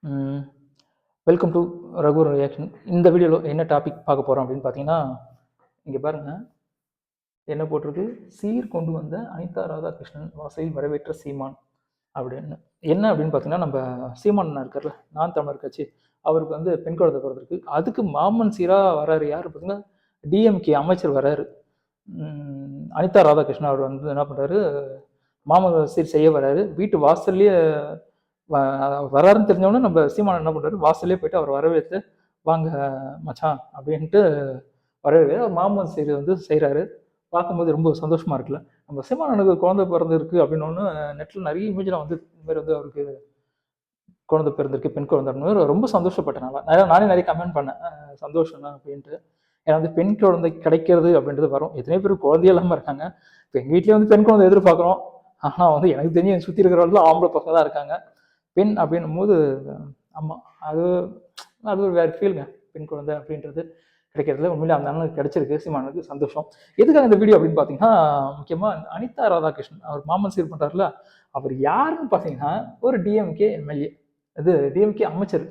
ம். Welcome to Raghu reaction. இந்த வீடியோவில் என்ன டாபிக் பார்க்க போகிறோம் அப்படின்னு பார்த்தீங்கன்னா, இங்கே பாருங்க என்ன போட்டிருக்கு, சீர் கொண்டு வந்த அனிதா ராதாகிருஷ்ணன் வாசலில் வரவேற்ற சீமான் அப்படின்னு. என்ன அப்படின்னு பார்த்தீங்கன்னா, நம்ம சீமான் இருக்கார்ல, நான் தமிழர் கட்சி, அவருக்கு வந்து பெண் குழந்தை பிறந்திருக்கு. அதுக்கு மாமன் சீராக வராரு யார் பார்த்தீங்கன்னா, டிஎம்கே அமைச்சர் வராரு. அனிதா ராதாகிருஷ்ணன் அவர் வந்து என்ன பண்ணுறாரு, மாமன் சீர் செய்ய வராரு. வீட்டு வாசல்லையே வராருன்னு தெரிஞ்சவொடனே நம்ம சீமான் என்ன பண்ணுறாரு, வாசல்லே போயிட்டு அவர் வரவேற்று வாங்க மச்சான் அப்படின்ட்டு வரவே அவர் மாமன் சீர் வந்து செய்கிறாரு. பார்க்கும்போது ரொம்ப சந்தோஷமா இருக்குல்ல. நம்ம சீமானனுக்கு குழந்தை பிறந்திருக்கு அப்படின்னு நெட்டில் நிறைய இமேஜ்லாம் வந்து இந்த மாதிரி வந்து அவருக்கு குழந்தை பிறந்திருக்கு, பெண் குழந்தை அப்படின்னு ரொம்ப சந்தோஷப்பட்டேன். நானே நிறைய கமெண்ட் பண்ணேன், சந்தோஷம் தான் அப்படின்ட்டு. ஏன்னா வந்து பெண் குழந்தை கிடைக்கிறது அப்படின்றது வரும். எத்தனையோ பேர் குழந்தையே இல்லாமல் இருக்காங்க. இப்போ எங்கள் வீட்லேயே வந்து பெண் குழந்தை எதிர்பார்க்குறோம். ஆனால் வந்து எனக்கு தெரிஞ்சு சுற்றி இருக்கிறவர்கள் ஆம்பளை பசங்க தான் இருக்காங்க. பெண் அப்படின்னும் போது ஆமாம், அது அது ஒரு வேறு ஃபீலுங்க. பெண் குழந்தை அப்படின்றது கிடைக்கிறதுல உண்மையிலே அந்த அண்ணனுக்கு கிடைச்சிருக்கு, சீமானுக்கு சந்தோஷம். எதுக்காக இந்த வீடியோ அப்படின்னு பார்த்தீங்கன்னா, முக்கியமாக அனிதா ராதாகிருஷ்ணன் அவர் மாமன் சீர் பண்ணுறாருல, அவர் யாருன்னு பார்த்தீங்கன்னா ஒரு டிஎம்கே எம்எல்ஏ, இது டிஎம்கே அமைச்சர்.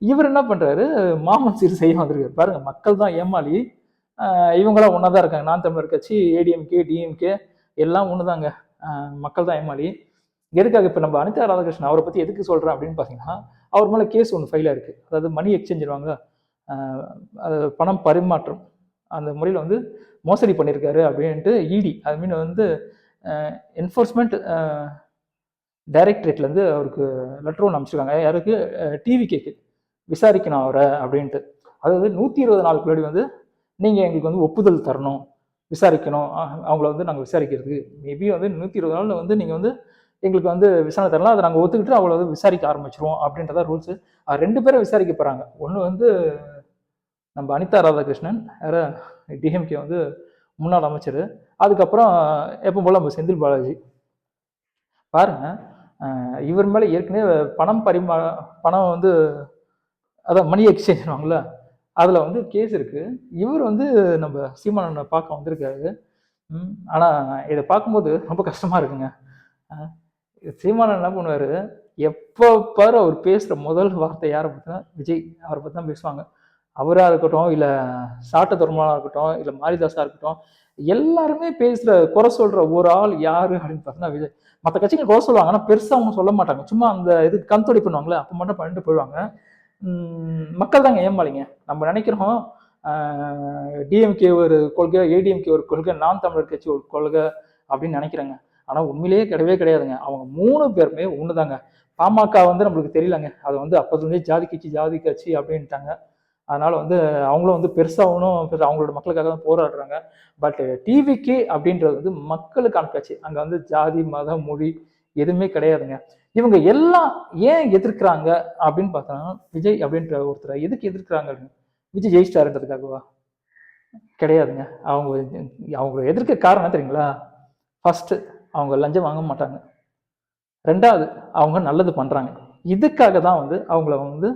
இவர் என்ன பண்ணுறாரு, மாமன் சீர் செய்ய வந்திருக்காரு. பாருங்க, மக்கள் தான் ஏமாளி, இவங்களாம் ஒன்றா தான் இருக்காங்க. நான் தமிழர் கட்சி, ஏடிஎம்கே, டிஎம்கே எல்லாம் ஒன்று தாங்க. மக்கள் தான் ஏமாளி. எதுக்காக இப்போ நம்ம அனிதா ராதாகிருஷ்ணன் அவரை பற்றி எதுக்கு சொல்கிறேன் அப்படின்னு பார்த்தீங்கன்னா, அவர் மேலே கேஸ் ஒன்று ஃபைலாக இருக்குது. அதாவது மணி எக்ஸ்சேஞ்சிருவாங்க, பணம் பரிமாற்றம், அந்த முறையில் வந்து மோசடி பண்ணியிருக்காரு அப்படின்ட்டு இடி, அது மீன் வந்து என்ஃபோர்ஸ்மெண்ட் டைரக்டரேட்லேருந்து அவருக்கு லெட்டர் ஒன்று அனுப்பிச்சிருக்காங்க. யாருக்கு, டிவி கேக்கு விசாரிக்கணும் அவரை அப்படின்ட்டு. அதாவது 120 நாளுக்கு முன்னாடி வந்து நீங்கள் எங்களுக்கு வந்து ஒப்புதல் தரணும், விசாரிக்கணும், அவங்கள வந்து நாங்கள் விசாரிக்கிறதுக்கு மேபி வந்து 120 நாளில் வந்து நீங்கள் வந்து எங்களுக்கு வந்து விசாரணை தரலாம், அதை நாங்கள் ஒத்துக்கிட்டு அவங்கள வந்து விசாரிக்க ஆரம்பிச்சிருவோம் அப்படின்றத ரூல்ஸு. 2 பேரை விசாரிக்க போகிறாங்க. ஒன்று வந்து நம்ம அனிதா ராதாகிருஷ்ணன், வேறு டிஎம்கே வந்து முன்னாள் அமைச்சர். அதுக்கப்புறம் எப்போ போல் நம்ம செந்தில் பாலாஜி. பாருங்க, இவர் மேலே ஏற்கனவே பணம் வந்து அதான் மணி எக்ஸ்சேஞ்ச் அதில் வந்து கேஸ் இருக்குது. இவர் வந்து நம்ம சீமானனை பார்க்க வந்திருக்காரு. ஆனால் இதை பார்க்கும்போது ரொம்ப கஷ்டமாக இருக்குங்க. சீமானன் என்ன பண்ணுவார், எப்போ பாரு அவர் பேசுகிற முதல் வார்த்தை யாரை பார்த்தீங்கன்னா விஜய், அவரை பற்றி தான் பேசுவாங்க. அவராக இருக்கட்டும், இல்லை சாட்ட தர்மனாக இருக்கட்டும், இல்லை மாரிதாஸாக இருக்கட்டும், எல்லாருமே பேசுகிற குறை சொல்கிற ஒரு ஆள் யார் அப்படின்னு பார்த்தீங்கன்னா விஜய். மற்ற கட்சிகள் குறை சொல்லுவாங்க, ஆனால் பெருசாக அவங்க சொல்ல மாட்டாங்க. சும்மா அந்த இதுக்கு கண்தொடி பண்ணுவாங்களே, அப்போ மட்டும் பண்ணிட்டு போயிடுவாங்க. மக்கள் தாங்க ஏமாளிங்க. நம்ம நினைக்கிறோம் டிஎம்கே ஒரு கொள்கை, ஏடிஎம்கே ஒரு கொள்கை, நான் தமிழர் கட்சி ஒரு கொள்கை அப்படின்னு நினைக்கிறேங்க. ஆனால் உண்மையிலேயே கிடையவே கிடையாதுங்க. அவங்க 3 பேருமே ஒன்று தாங்க. பாமக வந்து நம்மளுக்கு தெரியலங்க, அது வந்து அப்போதுலேருந்தே ஜாதி கட்சி அப்படின்ட்டாங்க. அதனால வந்து அவங்களும் வந்து பெருசாகணும், அவங்களோட மக்களுக்காக தான் போராடுறாங்க. பட் டிவிக்கு அப்படின்றது வந்து மக்களுக்கான கட்சி. அங்கே வந்து ஜாதி, மதம், மொழி எதுவுமே கிடையாதுங்க. இவங்க எல்லாம் ஏன் எதிர்க்கிறாங்க அப்படின்னு பார்த்தோம்னா, விஜய் அப்படின்ற ஒருத்தரை எதுக்கு எதிர்க்கிறாங்க? விஜய் ஜெயிச்சிட்டாருன்றதுக்காகவா? கிடையாதுங்க. அவங்க எதிர்க்க காரணம் தெரியுங்களா? ஃபர்ஸ்ட், அவங்க லஞ்சம் வாங்க மாட்டாங்க. 2வது, அவங்க நல்லது பண்றாங்க. இதுக்காக தான் வந்து அவங்கள வந்து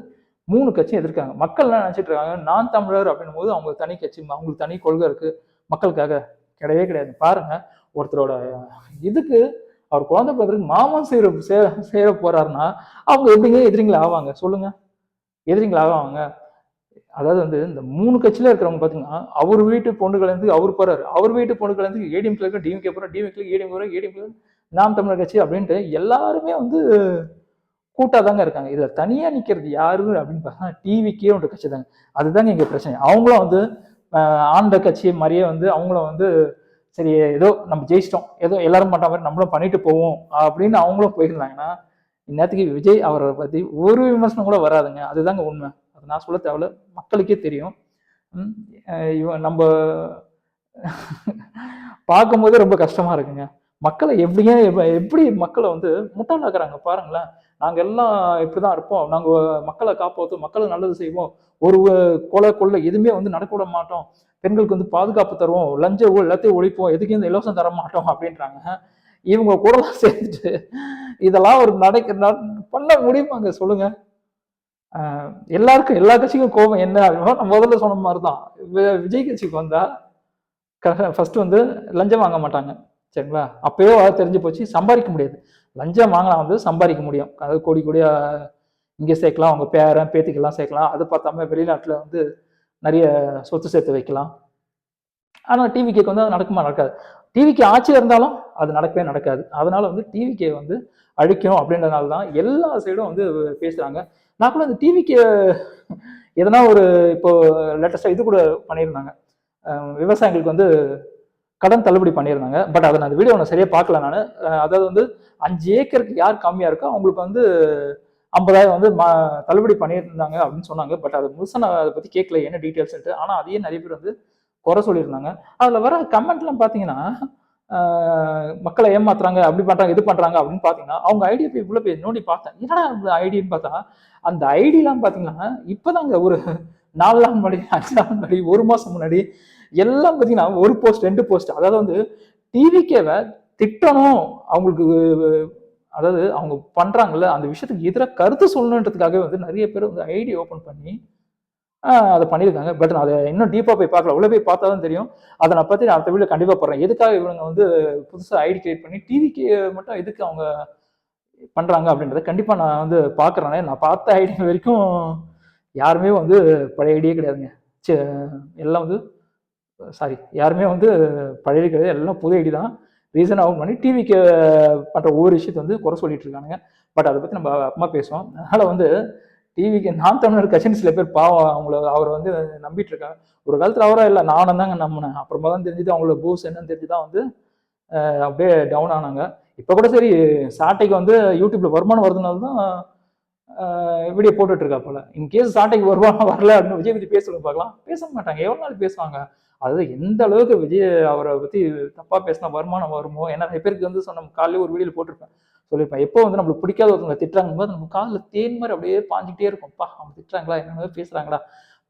3 கட்சியும் எதிர்க்காங்க. மக்கள் என்ன நினைச்சிட்டு இருக்காங்க, நான் தமிழர் அப்படின்னும் போது அவங்க தனி கட்சி, அவங்களுக்கு தனி கொள்கை இருக்கு, மக்களுக்காக கிடையவே கிடையாது. பாருங்க, ஒருத்தரோட இதுக்கு அவர் குழந்தை பிறகு மாமன் சேர போறாருன்னா அவங்க எப்படிங்க எதிரிங்களா ஆவாங்க சொல்லுங்க? எதிரிங்களா ஆவாங்க? அதாவது வந்து இந்த 3 கட்சியில இருக்கிறவங்க பாத்தீங்கன்னா, அவர் வீட்டு பொண்ணுகளேருந்து அவர் போறாரு, அவர் வீட்டு பொண்ணுகளேருந்து ஏடிஎம்கே இருக்க டிஎம்கே போறாரு, டிஎம்கே ஏடிஎம்கே போறாரு, ஏடிஎம்கே நாம் தமிழர் கட்சி அப்படின்ட்டு எல்லாருமே வந்து கூட்டாதாங்க இருக்காங்க. இதுல தனியா நிக்கிறது யாரு அப்படின்னு பார்த்தா டிவிக்கே ஒரு கட்சி தாங்க. அதுதாங்க இங்க பிரச்சனை. அவங்களும் வந்து ஆண்ட கட்சி மாதிரியே வந்து அவங்களும் வந்து சரி ஏதோ நம்ம ஜெயிச்சிட்டோம், ஏதோ எல்லாரும் பண்ற மாதிரி நம்மளும் பண்ணிட்டு போவோம் அப்படின்னு அவங்களும் போயிருந்தாங்கன்னா, இந்நேரத்துக்கு விஜய் அவரை பத்தி ஒரு விமர்சனம் கூட வராதுங்க. அதுதாங்க உண்மை. அது நான் சொல்ல தேவையில்ல, மக்களுக்கே தெரியும். இவன் நம்ம பார்க்கும்போதே ரொம்ப கஷ்டமா இருக்குங்க. மக்களை எப்படி மக்களை வந்து முட்டாளாக்குறாங்க பாருங்களேன். நாங்க எல்லாம் இப்படிதான் இருப்போம், நாங்க மக்களை காப்பாற்றுவோம், மக்களுக்கு நல்லது செய்வோம், ஒரு கொலை எதுவுமே வந்து நடக்க விட மாட்டோம், பெண்களுக்கு வந்து பாதுகாப்பு தருவோம், லஞ்ச ஊழல் எல்லாத்தையும் ஒழிப்போம், எதுக்கும் இந்த இலவசம் தர மாட்டோம் அப்படின்றாங்க. இவங்க கூட சேர்த்துட்டு இதெல்லாம் ஒரு பண்ண முடியுமாங்க சொல்லுங்க? எல்லாருக்கும் எல்லா கட்சிக்கும் கோபம் என்ன அப்படின்னா, நான் முதல்ல சொன்ன மாதிரிதான், விஜய் கட்சிக்கு வந்தா ஃபர்ஸ்ட் வந்து லஞ்சம் வாங்க மாட்டாங்க, சரிங்களா? அப்பயோ தெரிஞ்சு போச்சு, சம்பாதிக்க முடியாது. லஞ்சம் வாங்கினா வந்து சம்பாதிக்க முடியும், அதாவது கோடி கோடியா இங்கே சேர்க்கலாம், அவங்க பேரன் பேத்திக்கெல்லாம் சேர்க்கலாம், அது பார்த்தாம வெளிநாட்டில் வந்து நிறைய சொத்து சேர்த்து வைக்கலாம். ஆனால் டிவிகேக்கு வந்து அது நடக்குமா? நடக்காது. டிவிக்கு ஆட்சியில் இருந்தாலும் அது நடக்கவே நடக்காது. அதனால வந்து டிவிகே வந்து அழிக்கணும் அப்படின்றதுனால தான் எல்லா சைடும் வந்து பேசுறாங்க. நான் கூட அந்த டிவிக்கு எதனா ஒரு இப்போ லேட்டஸ்டா இது கூட பண்ணியிருந்தாங்க. விவசாயிகளுக்கு வந்து கடன் தள்ளுபடி பண்ணியிருந்தாங்க. பட் அதை நான் அந்த வீடியோ நான் சரியா பார்க்கல நான். அதாவது வந்து 5 ஏக்கருக்கு யார் கம்மியா இருக்கோ அவங்களுக்கு வந்து 50,000 வந்து தள்ளுபடி பண்ணியிருந்தாங்க அப்படின்னு சொன்னாங்க. பட் அது முழுசா நான் அதை பத்தி கேட்கல என்ன டீட்டெயில்ஸ். ஆனா அதையே நிறைய பேர் வந்து குறை சொல்லியிருந்தாங்க. அதுல வர கமெண்ட்லாம் பாத்தீங்கன்னா மக்களை ஏமாத்துறாங்க, அப்படி பண்றாங்க, இது பண்றாங்க அப்படின்னு பாத்தீங்கன்னா அவங்க ஐடியா போய் உள்ள போய் நோண்டி பார்த்தேன். என்னடா ஐடியான்னு பார்த்தா அந்த ஐடியெல்லாம் பாத்தீங்கன்னா இப்பதாங்க ஒரு 4 நாள் முன்னாடி, 5 நாள் முன்னாடி, 1 மாசம் முன்னாடி எல்லாம் பாத்தீங்கன்னா ஒரு போஸ்ட் 2 போஸ்ட். அதாவது வந்து டிவிகேவை திட்டணும், அவங்களுக்கு அதாவது அவங்க பண்றாங்கல்ல அந்த விஷயத்துக்கு எதிராக கருத்து சொல்லணுன்றதுக்காகவே வந்து நிறைய பேர் வந்து ஐடி ஓபன் பண்ணி அதை பண்ணியிருக்காங்க. பட் நான் அதை இன்னும் டீப்பாக போய் பார்க்கல. உள்ள போய் பார்த்தா தான் தெரியும். அதை நான் பற்றி நான் அடுத்த வீடியோ கண்டிப்பாக போடுறேன். எதுக்காக இவங்க வந்து புதுசாக ஐடி கிரியேட் பண்ணி டிவிக்கு மட்டும் எதுக்கு அவங்க பண்ணுறாங்க அப்படின்றத கண்டிப்பாக நான் வந்து பார்க்குறேனே. நான் பார்த்த ஐடி வரைக்கும் யாருமே வந்து பழைய ஐடியே கிடையாதுங்க. எல்லாம் வந்து யாருமே வந்து பழைய கிடையாது, எல்லாம் புது ஐடி தான். ரீசன் அவங்க பண்ணி டிவிக்கு பண்ணுற ஒவ்வொரு விஷயத்தை வந்து குறை சொல்லிட்டு இருக்கானுங்க. பட் அதை பற்றி நம்ம அப்புறமா பேசுவோம். அதனால் வந்து டிவிக்கு நாம் தமிழர் கட்சின்னு சில பேர் பாவம் அவரை வந்து நம்பிட்டு இருக்காங்க. ஒரு காலத்தில் அவரா இல்லை, நானும் தாங்க நம்பினேன். அப்புறமா தான் தெரிஞ்சுது அவங்களோட பூஸ் என்னன்னு தெரிஞ்சுதான் வந்து அப்படியே டவுன் ஆனாங்க. இப்போ கூட சரி சாட்டைக்கு வந்து யூடியூப்ல வருமானம் வருதுனால தான் வீடியோ போட்டுட்டு இருக்கா போல. இன்கேஸ் சாட்டைக்கு வருமானம் வரல அப்படின்னு விஜய் பத்தி பேசுறது பார்க்கலாம், பேச மாட்டாங்க. எவ்வளவு நாள் பேசுவாங்க? அதாவது எந்த அளவுக்கு விஜய் அவரை பத்தி தப்பா பேசினா வருமானம் வருமோ. ஏன்னா நிறைய பேருக்கு வந்து சொன்ன காலையில ஒரு வீடியோ போட்டிருப்பேன், சொல்லியிருப்பேன். எப்போ வந்து நம்மளுக்கு பிடிக்காத ஒருத்தவங்க திட்டுறாங்க போது நம்ம காலில் தேன் மாதிரி அப்படியே பாஞ்சிட்டே இருக்கும்ப்பா, அவங்க திட்டுறாங்களா என்ன பேசுறாங்களா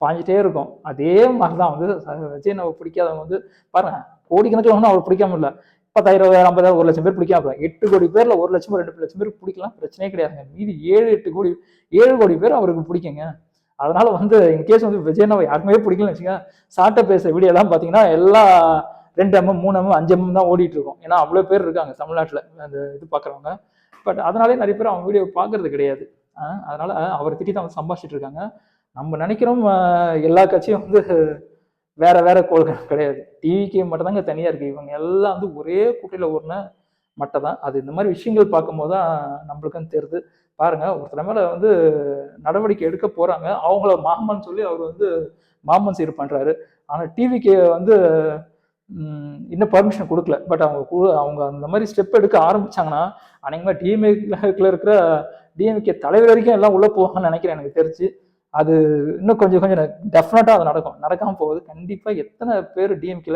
பாஞ்சிட்டே இருக்கும். அதே மாதிரிதான் வந்து விஜய் நம்ம பிடிக்காதவங்க வந்து பாருங்க, கோடிக்கணக்கில் ஒன்றும் அவருக்கு பிடிக்காம இல்லை, 10,000 50,000 1 லட்சம் பேர் பிடிக்காம 8 கோடி பேர்ல 1 லட்சம் 2 லட்சம் பேருக்கு பிடிக்கலாம், பிரச்சனையே கிடையாதுங்க. மீதி 7 கோடி பேர் அவருக்கு பிடிக்குங்க. அதனால வந்து இன்கேஸ் வந்து விஜய் யாருமே பிடிக்கலன்னு வச்சுங்க, சாட்டை பேச வீடியோ எல்லாம் பாத்தீங்கன்னா எல்லாம் 2 mm 3 mm 5 mm தான் ஓடிட்டு இருக்கும். ஏன்னா அவ்வளவு பேர் இருக்காங்க தமிழ்நாட்டுல அந்த இது பாக்குறவங்க. பட் அதனாலே நிறைய பேர் அவங்க வீடியோ பாக்குறது கிடையாது. அதனால அவரை திட்டி தான் சம்பாதிச்சுட்டு இருக்காங்க. நம்ம நினைக்கிறோம் எல்லா கட்சியும் வந்து வேற வேற கோள்கள் கிடையாது. டிவிக்கு மட்டும் தாங்க தனியா இருக்கு. இவங்க எல்லாம் வந்து ஒரே கூட்டையில ஓடுன மட்டை தான். அது இந்த மாதிரி விஷயங்கள் பார்க்கும்போது தான் நம்மளுக்குன்னு தெரியுது. பாருங்க, ஒருத்தர் மேல வந்து நடவடிக்கை எடுக்க போறாங்க, அவங்கள மாமன் சொல்லி அவர் வந்து மாமன் சீர் பண்றாரு. ஆனா டிவிக்கு வந்து இன்னும் பர்மிஷன் கொடுக்கல. பட் அவங்க அந்த மாதிரி ஸ்டெப் எடுக்க ஆரம்பிச்சாங்கன்னா அநேகமா டிஎம்கேல இருக்கிற டிஎம்கே தலைவர் வரைக்கும் எல்லாம் உள்ள போவாங்கன்னு நினைக்கிறேன் எனக்கு தெரிஞ்சு. அது இன்னும் கொஞ்சம் டெஃபினட்டா அது நடக்காம போகுது. கண்டிப்பா எத்தனை பேர் டிஎம்கே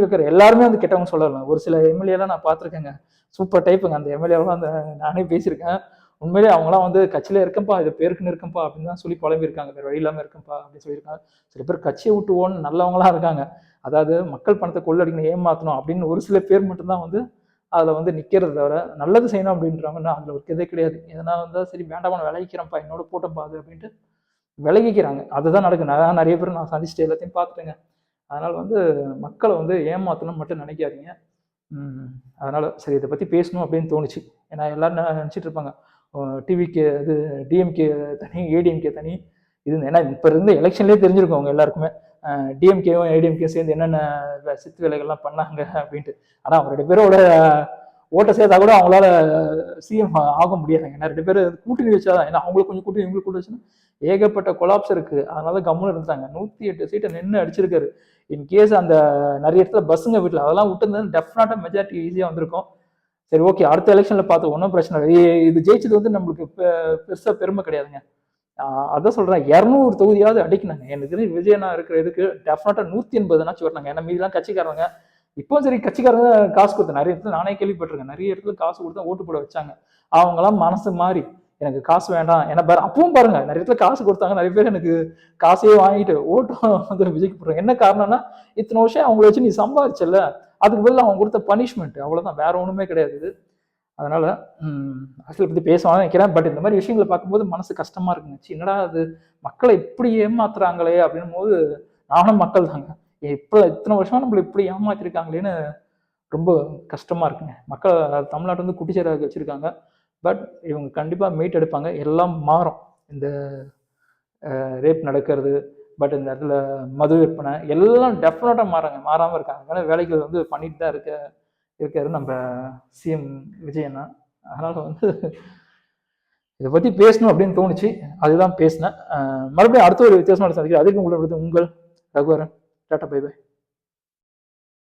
இருக்கிற எல்லாருமே வந்து கெட்டவங்க சொல்லலாம். ஒரு சில எம்எல்ஏலாம் நான் பார்த்துருக்கேங்க, சூப்பர் டைப்புங்க. அந்த எம்எல்ஏலாம் அந்த நானே பேசியிருக்கேன். உண்மையிலே அவங்களாம் வந்து கட்சியில இருக்கம்பா, இது பேருக்குன்னு இருக்கம்பா அப்படின்னு தான் சொல்லி குழம்பிருக்காங்க. வேற வழி இல்லாம இருக்கம்பா அப்படின்னு சொல்லியிருக்காங்க. சில பேர் கட்சியை விட்டு ஓன்னு நல்லவங்களா இருக்காங்க. அதாவது மக்கள் பணத்தை கொள்ளடிக்கணும், ஏமாத்தணும் அப்படின்னு ஒரு சில பேர் மட்டும்தான் வந்து அதுல வந்து நிக்கிறது தவிர நல்லது செய்யணும் அப்படின்றவங்கன்னா அதுல ஒரு இதே கிடையாது. எதனா வந்தா சரி வேண்டாம் விலகிக்கிறேன்ப்பா, என்னோட போட்டப்பா அது அப்படின்ட்டு விலகிக்கிறாங்க. அதுதான் நடக்குது. நான் நிறைய பேர் நான் சந்திச்சுட்டு எல்லாத்தையும் பார்த்துட்டேங்க. அதனால வந்து மக்களை வந்து ஏமாத்தணும் மட்டும் நினைக்காதீங்க. அதனால சரி இதை பத்தி பேசணும் அப்படின்னு தோணுச்சு. ஏன்னா எல்லாரும் நினைச்சிட்டு இருப்பாங்க டிவிக்கு இது டிஎம்கே தனி ஏடிஎம்கே தனி இது. ஏன்னா இப்ப இருந்து எலெக்ஷன்லேயே தெரிஞ்சிருக்கும் அவங்க எல்லாருக்குமே டிஎம்கேவும் ஏடிஎம்கே சேர்ந்து என்னென்ன சித்து வேலைகள்லாம் பண்ணாங்க அப்படின்ட்டு. ஆனா அவங்க 2 பேரோட ஓட்டை சேர்த்தா கூட அவங்களால சிஎம் ஆக முடியாதுங்க. ஏன்னா 2 பேர் கூட்டணி வச்சாதான். ஏன்னா அவங்களுக்கு கொஞ்சம் கூட்டணி இவங்களுக்கு கூட வச்சுன்னா ஏகப்பட்ட கொலாப்ஸ் இருக்கு. அதனால கம்முன்னு இருந்தாங்க. 108 சீட்டை நின்று அடிச்சிருக்காரு. இன்கேஸ் அந்த நிறைய இடத்துல பஸ்ஸுங்க வீட்டில் அதெல்லாம் விட்டு டெஃபினட்டா மெஜாரிட்டி ஈஸியா வந்திருக்கும். சரி ஓகே, அடுத்த எலெக்ஷன்ல பார்த்து ஒன்றும் பிரச்சனை இல்லை. இது ஜெயிச்சது வந்து நம்மளுக்கு பெருசா பெருமை கிடையாதுங்க. அதான் சொல்றேன், 200 தொகுதியாவது அடிக்கணுங்க. எனக்கு விஜயனா இருக்கிற இதுக்கு டெஃபினட்டா 180 வரணுங்க. ஏன்னா மீதிலாம் கட்சிக்காரங்க. இப்போ சரி கட்சிக்காரங்க காசு கொடுத்த நிறைய இடத்துல நானே கேள்விப்பட்டிருக்கேன். நிறைய இடத்துல காசு கொடுத்தா ஓட்டு போட வச்சாங்க. அவங்களாம் மனசு மாறி எனக்கு காசு வேண்டாம். ஏன்னா அப்பவும் பாருங்க நிறைய இடத்துல காசு கொடுத்தாங்க. நிறைய பேர் எனக்கு காசையே வாங்கிட்டு ஓட்டும் வந்து விஜய்க்கு போடுறாங்க. என்ன காரணம்னா இத்தனை வருஷம் அவங்கள வச்சு நீ சம்பாதிச்சல, அதுக்கு பதில் அவங்க கொடுத்த பனிஷ்மெண்ட் அவ்வளவுதான், வேற ஒண்ணுமே கிடையாது. அதனால அரசியலை பத்தி பேசுவான்னு நினைக்கிறேன். பட் இந்த மாதிரி விஷயங்களை பார்க்கும்போது மனசு கஷ்டமா இருக்குங்க. என்னடா அது மக்களை இப்படி ஏமாத்துறாங்களே அப்படின்னும் போது நானும் மக்கள் தாங்க. இப்ப இத்தனை வருஷமா நம்மள இப்படி ஏமாத்திருக்காங்களேன்னு ரொம்ப கஷ்டமா இருக்குங்க. மக்கள் தமிழ்நாட்டு வந்து குட்டிச்சேராக வச்சிருக்காங்க. பட் இவங்க கண்டிப்பா மீட் எடுப்பாங்க, எல்லாம் மாறும். இந்த ரேப் நடக்கிறது, பட் இந்த இடத்துல மது விற்பனை எல்லாம் டெஃபினட்டாக மாறாமல் இருக்காங்க. அதனால வேலைகள் வந்து பண்ணிட்டு தான் இருக்காரு நம்ம சிஎம் விஜயண்ணா. அதனால வந்து இதை பற்றி பேசணும் அப்படின்னு தோணுச்சு, அதுதான் பேசினேன். மறுபடியும் அடுத்த ஒரு வித்தியாசமான சந்திக்கிறேன். அதுக்கு உங்களை உங்கள் ரகுவரன். Tata bye by.